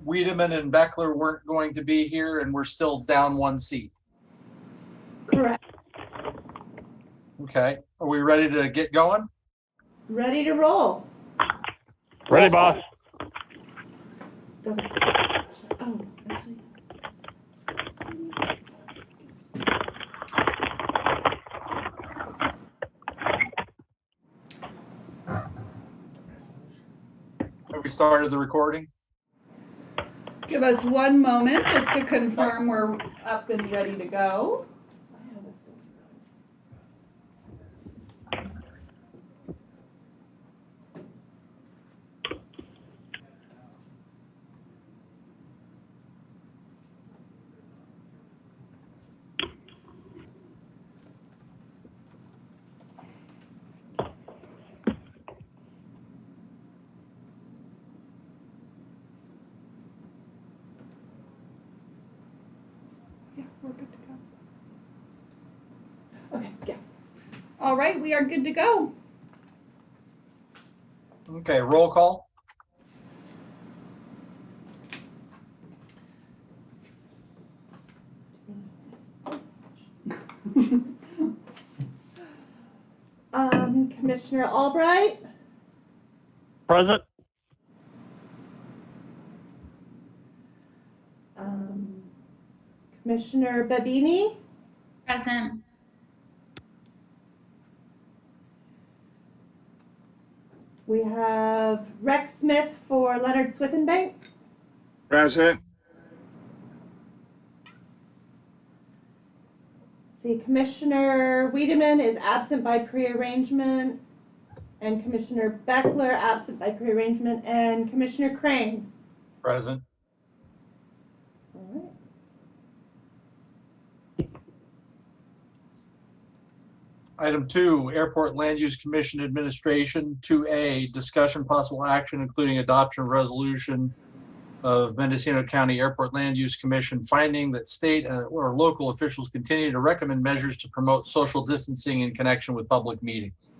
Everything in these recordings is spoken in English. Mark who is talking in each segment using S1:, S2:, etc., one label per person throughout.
S1: Wiedemann and Beckler weren't going to be here and we're still down one seat.
S2: Correct.
S1: Okay, are we ready to get going?
S2: Ready to roll.
S3: Ready, boss.
S2: Oh, actually.
S1: Have we started the recording?
S4: Give us one moment just to confirm we're up and ready to go. Yeah, we're good to go.
S2: Okay, yeah.
S4: All right, we are good to go.
S1: Okay, roll call.
S2: Commissioner Albright,
S3: Present.
S2: Commissioner Babini,
S5: Present.
S2: we have Rex Smith for Leonard Swithenbank,
S6: Present.
S2: see Commissioner Wiedemann is absent by prearrangement, and Commissioner Beckler absent by prearrangement, and Commissioner Crane.
S1: Present.
S2: All right.
S1: Item 2, Airport Land Use Commission Administration. 2A, discussion possible action, including adoption of resolution of Mendocino County Airport Land Use Commission finding that state or local officials continue to recommend measures to promote social distancing in connection with public meetings.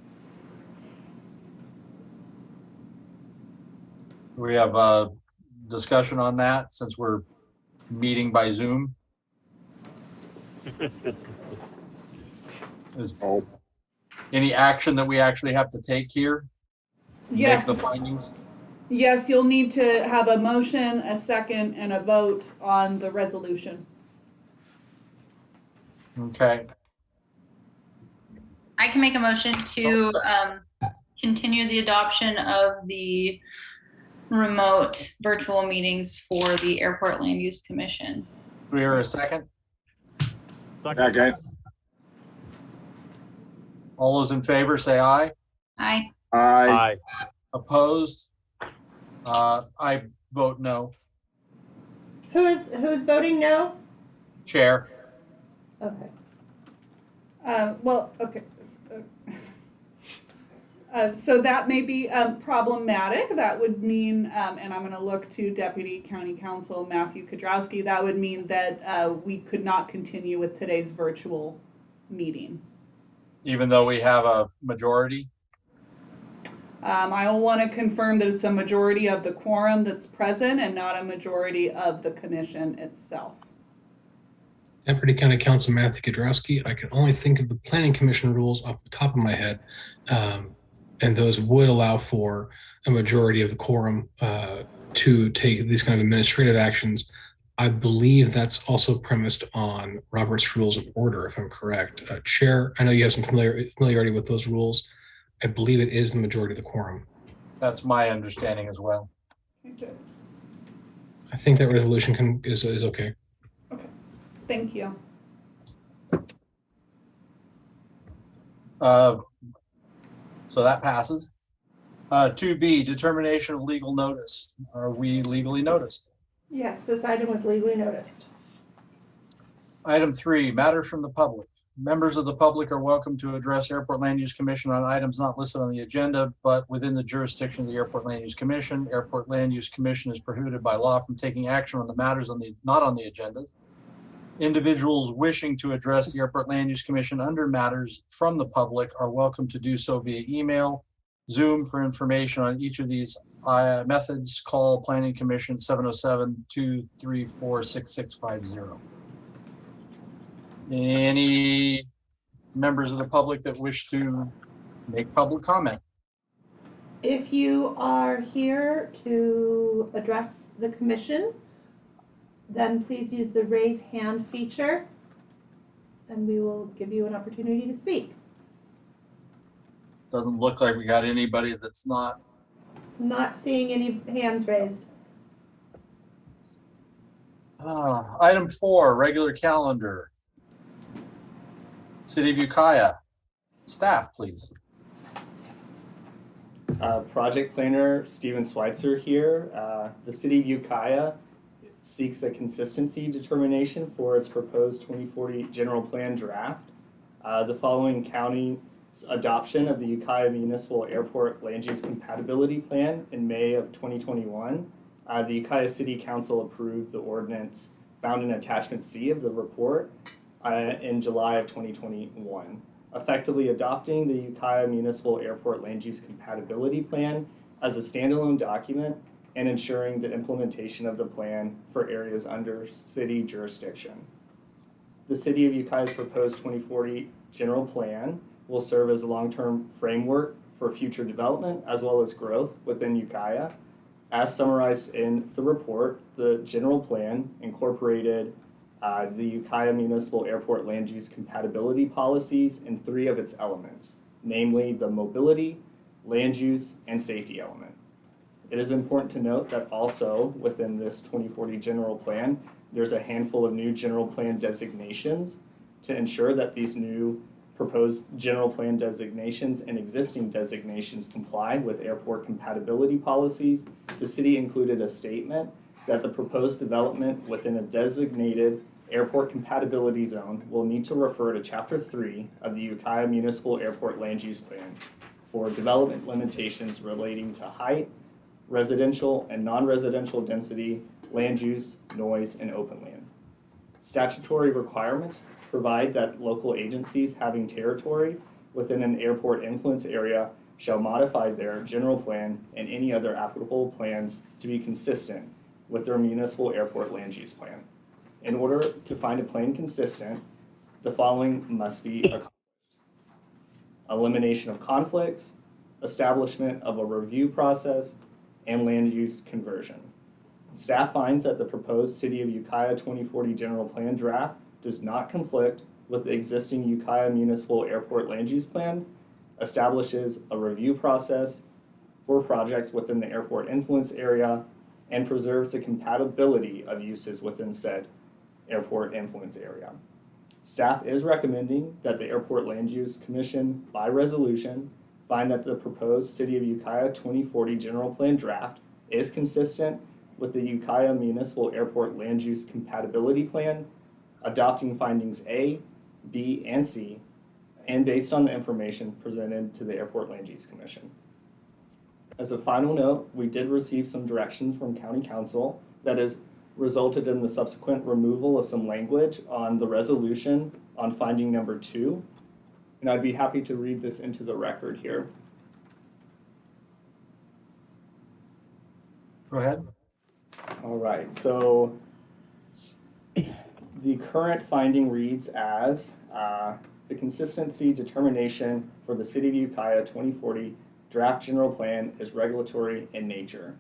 S1: We have a discussion on that since we're meeting by Zoom. Is any action that we actually have to take here?
S4: Yes.
S1: Make the findings?
S4: Yes, you'll need to have a motion, a second, and a vote on the resolution.
S1: Okay,
S5: I can make a motion to continue the adoption of the remote virtual meetings for the Airport Land Use Commission.
S1: do we hear a second?
S6: Second.
S1: All those in favor say aye.
S5: Aye.
S6: Aye.
S3: Aye.
S1: Opposed? I vote no.
S2: Who's voting no?
S1: Chair.
S2: Okay.
S4: Well, okay. So that may be problematic. That would mean, and I'm going to look to Deputy County Counsel Matthew Kudrowski, that would mean that we could not continue with today's virtual meeting.
S1: Even though we have a majority?
S4: I will want to confirm that it's a majority of the quorum that's present and not a majority of the commission itself.
S7: Deputy County Counsel Matthew Kudrowski, I can only think of the Planning Commission rules off the top of my head, and those would allow for a majority of the quorum to take these kind of administrative actions. I believe that's also premised on Robert's Rules of Order, if I'm correct. Chair, I know you have some familiarity with those rules. I believe it is the majority of the quorum.
S1: That's my understanding as well.
S4: Okay.
S7: I think that resolution is okay.
S4: Okay. Thank you.
S1: So that passes. 2B, determination of legal notice. Are we legally noticed?
S2: Yes, this item was legally noticed.
S1: Item 3, matters from the public. Members of the public are welcome to address Airport Land Use Commission on items not listed on the agenda, but within the jurisdiction of the Airport Land Use Commission. Airport Land Use Commission is prohibited by law from taking action on the matters not on the agenda. Individuals wishing to address the Airport Land Use Commission under matters from the public are welcome to do so via email, Zoom. For information on each of these Methods, call Planning Commission 707-234-6650. Any members of the public that wish to make public comment?
S2: If you are here to address the commission, then please use the raise hand feature and we will give you an opportunity to speak.
S1: Doesn't look like we got anybody that's not.
S2: Not seeing any hands raised.
S1: Item 4, regular calendar. City of Ukiah. Staff, please.
S8: Project planner Steven Schweitzer here. The city of Ukiah seeks a consistency determination for its proposed 2040 general plan draft. The following county adoption of the Ukiah Municipal Airport Land Use Compatibility Plan in May of 2021. The Ukiah City Council approved the ordinance found in attachment C of the report in July of 2021. Effectively adopting the Ukiah Municipal Airport Land Use Compatibility Plan as a standalone document and ensuring the implementation of the plan for areas under city jurisdiction. The City of Ukiah's proposed 2040 general plan will serve as a long-term framework for future development as well as growth within Ukiah. As summarized in the report, the general plan incorporated the Ukiah Municipal Airport Land Use Compatibility policies in 3 of its elements, namely the mobility, land use, and safety element. It is important to note that also within this 2040 general plan, there's a handful of new general plan designations to ensure that these new proposed general plan designations and existing designations comply with airport compatibility policies. The city included a statement that the proposed development within a designated airport compatibility zone will need to refer to Chapter 3 of the Ukiah Municipal Airport Land Use Plan for development limitations relating to height, residential and non-residential density, land use, noise, and open land. Statutory requirements provide that local agencies having territory within an airport influence area shall modify their general plan and any other applicable plans to be consistent with their municipal airport land use plan. In order to find a plan consistent, the following must be accomplished: elimination of conflicts, establishment of a review process, and land use conversion. Staff finds that the proposed City of Ukiah 2040 general plan draft does not conflict with the existing Ukiah Municipal Airport Land Use Plan, establishes a review process for projects within the airport influence area, and preserves the compatibility of uses within said airport influence area. Staff is recommending that the Airport Land Use Commission, by resolution, find that the proposed City of Ukiah 2040 general plan draft is consistent with the Ukiah Municipal Airport Land Use Compatibility Plan, adopting findings A, B, and C, and based on the information presented to the Airport Land Use Commission. As a final note, we did receive some direction from County Council that has resulted in the subsequent removal of some language on the resolution on finding number 2. And I'd be happy to read this into the record here.
S1: Go ahead.
S8: All right, so the current finding reads as the consistency determination for the City of Ukiah 2040 draft general plan is regulatory in nature.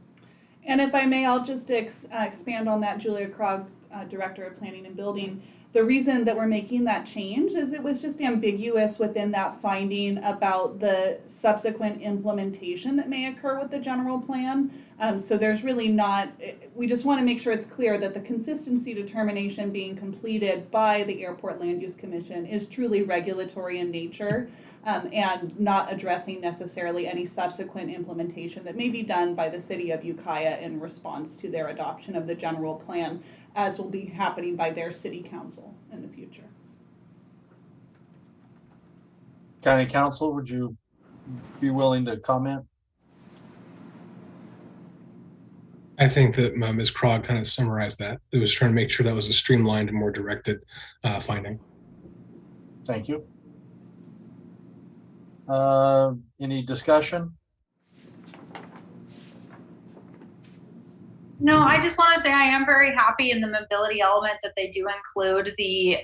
S4: And if I may, I'll just expand on that, Julia Krog, Director of Planning and Building. The reason that we're making that change is it was just ambiguous within that finding about the subsequent implementation that may occur with the general plan. So there's really not, we just want to make sure it's clear that the consistency determination being completed by the Airport Land Use Commission is truly regulatory in nature, and not addressing necessarily any subsequent implementation that may be done by the City of Ukiah in response to their adoption of the general plan, as will be happening by their city council in the future.
S1: County Council, would you be willing to comment?
S7: I think that Ms. Krog kind of summarized that. It was trying to make sure that was a streamlined and more directed finding.
S1: Thank you. Any discussion?
S5: No, I just want to say I am very happy in the mobility element that they do include the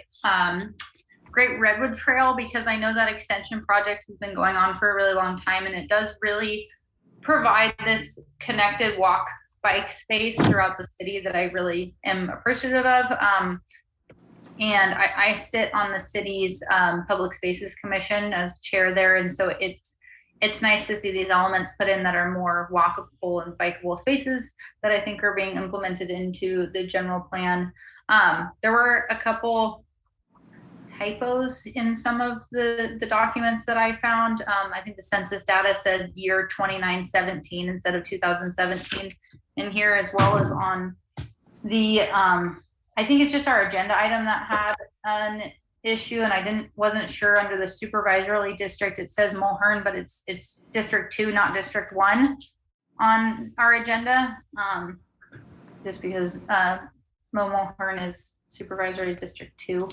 S5: Great Redwood Trail, because I know that extension project has been going on for a really long time, and it does really provide this connected walk bike space throughout the city that I really am appreciative of. And I sit on the city's Public Spaces Commission as chair there, and so it's nice to see these elements put in that are more walkable and bikeable spaces that I think are being implemented into the general plan. There were a couple typos in some of the documents that I found. I think the census data said year 2917 instead of 2017 in here, as well as on the, I think it's just our agenda item that had an issue, and I wasn't sure under the supervisory district. It says Mulhern, but it's District 2, not District 1 on our agenda. Just because Mulhern is supervisory District 2.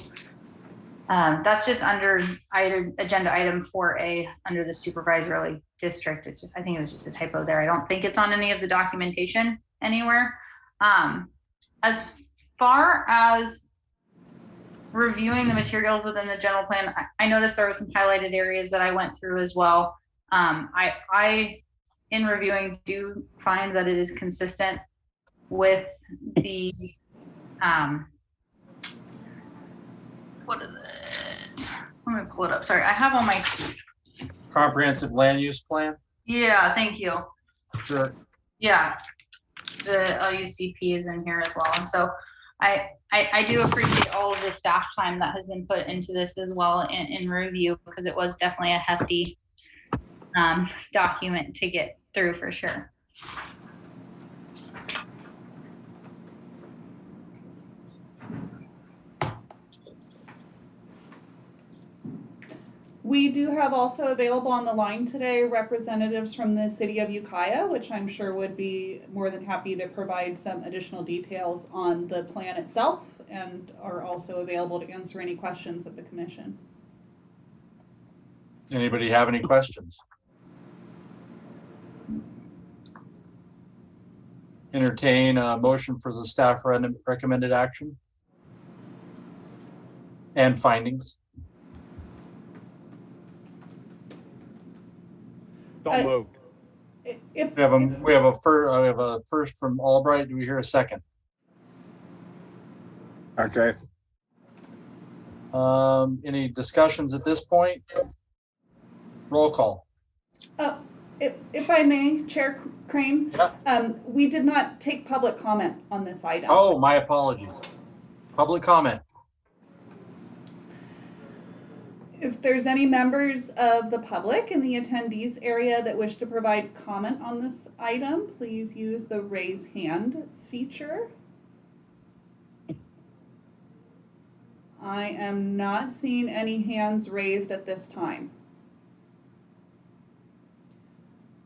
S5: That's just under agenda item 4A under the supervisory district. I think it was just a typo there. I don't think it's on any of the documentation anywhere. As far as reviewing the materials within the general plan, I noticed there were some highlighted areas that I went through as well. I in reviewing do find that it is consistent with the what is it? I'm gonna pull it up. Sorry, I have on my
S1: Comprehensive land use plan?
S5: yeah, thank you.
S1: Sure.
S5: Yeah, the LUCP is in here as well. And so I do appreciate all of the staff time that has been put into this as well in review, because it was definitely a hefty document to get through for sure.
S4: We do have also available on the line today representatives from the city of Ukiah, which I'm sure would be more than happy to provide some additional details on the plan itself, and are also available to answer any questions of the commission.
S1: Anybody have any questions? Entertain a motion for the staff recommended action and findings.
S3: Don't move.
S4: If
S1: We have a first from Albright. Do we hear a second?
S6: Okay.
S1: Any discussions at this point? Roll call.
S4: if I may, Chair Crane,
S1: Yeah.
S4: We did not take public comment on this item.
S1: Oh, my apologies. Public comment.
S4: If there's any members of the public in the attendees area that wish to provide comment on this item, please use the raise hand feature. I am not seeing any hands raised at this time.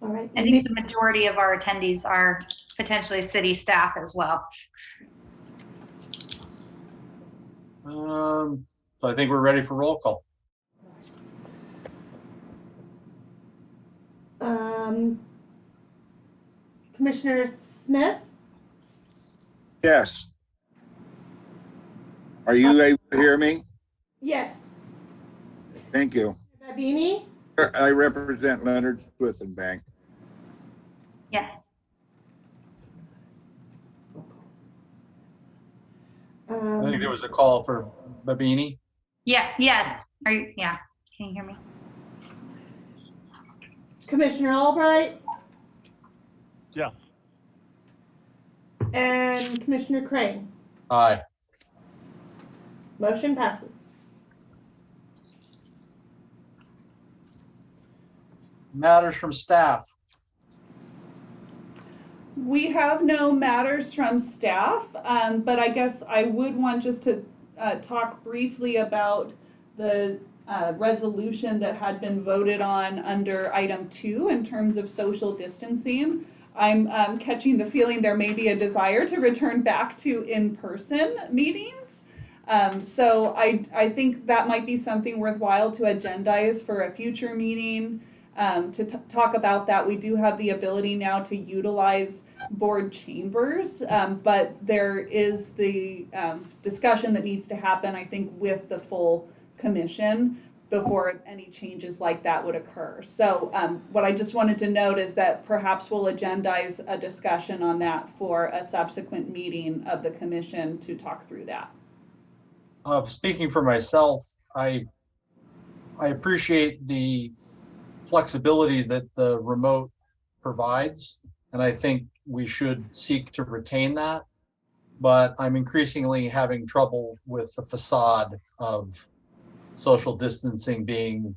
S2: All right.
S5: I think the majority of our attendees are potentially city staff as well.
S1: So I think we're ready for roll call.
S2: Commissioner Smith?
S6: Yes. Are you able to hear me?
S2: Yes.
S6: Thank you.
S2: Babini?
S6: I represent Leonard Swithenbank.
S5: Yes.
S1: I think there was a call for Babini.
S5: Yeah. Yes. Are you? Yeah. Can you hear me?
S2: Commissioner Albright
S3: Yeah.
S2: and Commissioner Crane.
S1: Aye.
S2: Motion passes.
S1: Matters from staff.
S4: We have no matters from staff, but I guess I would want just to talk briefly about the resolution that had been voted on under item 2 in terms of social distancing. I'm catching the feeling there may be a desire to return back to in-person meetings. So I think that might be something worthwhile to agendize for a future meeting. to talk about that. We do have the ability now to utilize board chambers, but there is the discussion that needs to happen, I think, with the full commission before any changes like that would occur. So what I just wanted to note is that perhaps we'll agendize a discussion on that for a subsequent meeting of the commission to talk through that.
S1: Speaking for myself, I appreciate the flexibility that the remote provides, and I think we should seek to retain that. But I'm increasingly having trouble with the facade of social distancing being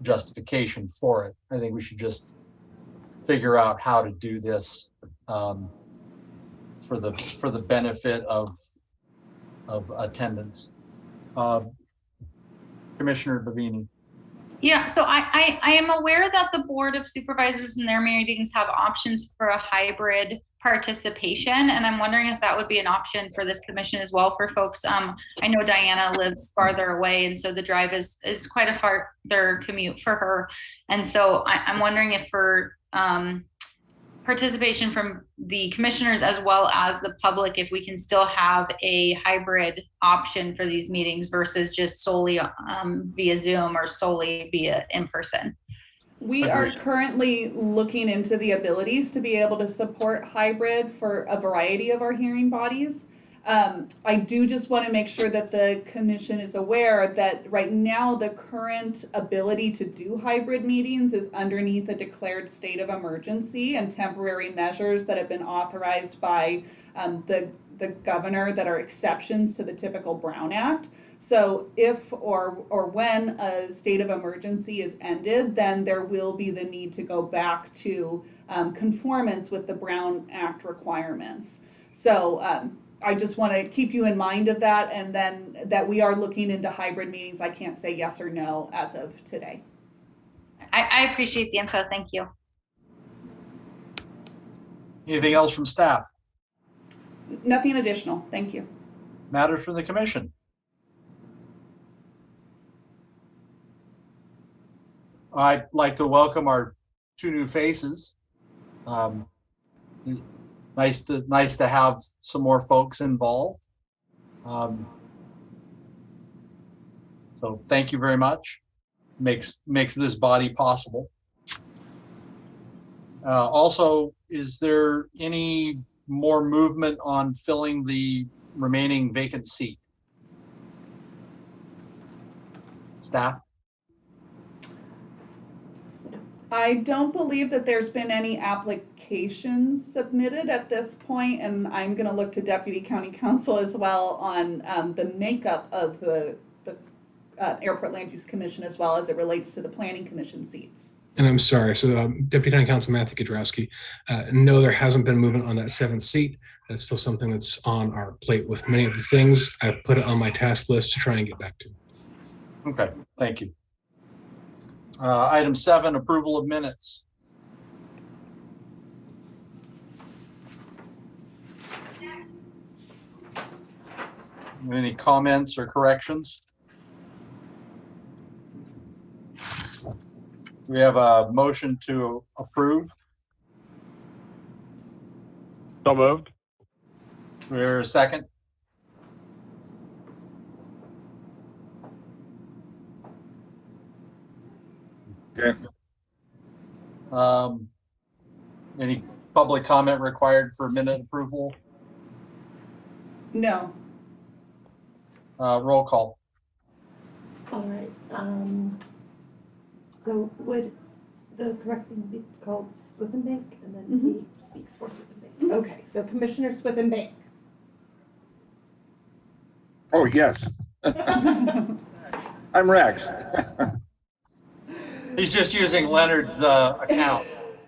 S1: justification for it. I think we should just figure out how to do this for the benefit of attendance. Commissioner Bavini.
S5: Yeah, so I am aware that the Board of Supervisors in their meetings have options for a hybrid participation, and I'm wondering if that would be an option for this commission as well for folks. I know Diana lives farther away, and so the drive is quite a farther commute for her. And so I'm wondering if for participation from the commissioners as well as the public, if we can still have a hybrid option for these meetings versus just solely via Zoom or solely via in person.
S4: We are currently looking into the abilities to be able to support hybrid for a variety of our hearing bodies. I do just want to make sure that the commission is aware that right now the current ability to do hybrid meetings is underneath a declared state of emergency and temporary measures that have been authorized by the governor that are exceptions to the typical Brown Act. So if or when a state of emergency is ended, then there will be the need to go back to conformance with the Brown Act requirements. So I just want to keep you in mind of that, and then that we are looking into hybrid meetings. I can't say yes or no as of today.
S5: I appreciate the info. Thank you.
S1: Anything else from staff?
S4: Nothing additional. Thank you.
S1: Matters from the commission? I'd like to welcome our two new faces. Nice to have some more folks involved. So thank you very much. Makes this body possible. Also, is there any more movement on filling the remaining vacant seat? Staff?
S4: I don't believe that there's been any applications submitted at this point, and I'm going to look to Deputy County Counsel as well on the makeup of the Airport Land Use Commission as well as it relates to the Planning Commission seats.
S7: And I'm sorry, so Deputy County Counsel Matthew Kudrowski, no, there hasn't been movement on that 7th seat. That's still something that's on our plate with many of the things. I've put it on my task list to try and get back to.
S1: Okay, thank you. Item 7, approval of minutes. Any comments or corrections? We have a motion to approve.
S3: So moved.
S1: We're a second.
S6: Okay.
S1: Any public comment required for minute approval?
S4: No.
S1: Roll call.
S2: All right, so would the correct thing be called Swithenbank, and then he speaks for Swithenbank? Okay, so Commissioner Swithenbank.
S6: Oh, yes. I'm Rex.
S1: He's just using Leonard's account.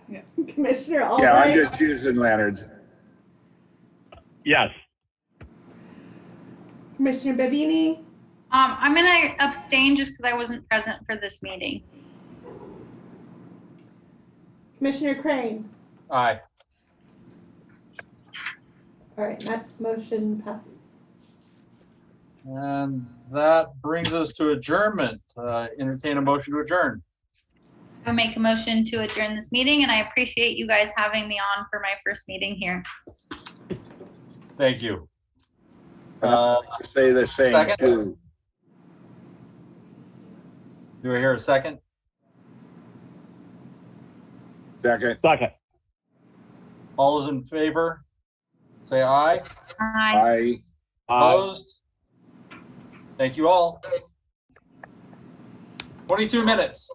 S4: Yeah.
S2: Commissioner
S6: Yeah,
S2: Albright.
S6: I'm just using Leonard's.
S3: Yes.
S2: Commissioner Bavini.
S5: I'm going to abstain just because I wasn't present for this meeting.
S2: Commissioner Crane.
S1: Aye.
S2: All right, that motion passes.
S1: And that brings us to adjournment. Entertain a motion to adjourn.
S5: I would make a motion to adjourn this meeting, and I appreciate you guys having me on for my first meeting here.
S1: Thank you.
S6: And I'd like to say the same
S1: Second?
S6: too.
S1: Do I hear a second?
S6: Second,
S3: Second.
S1: All those in favor, say aye.
S5: Aye.
S6: I.
S1: Opposed? Thank you all. 22 minutes.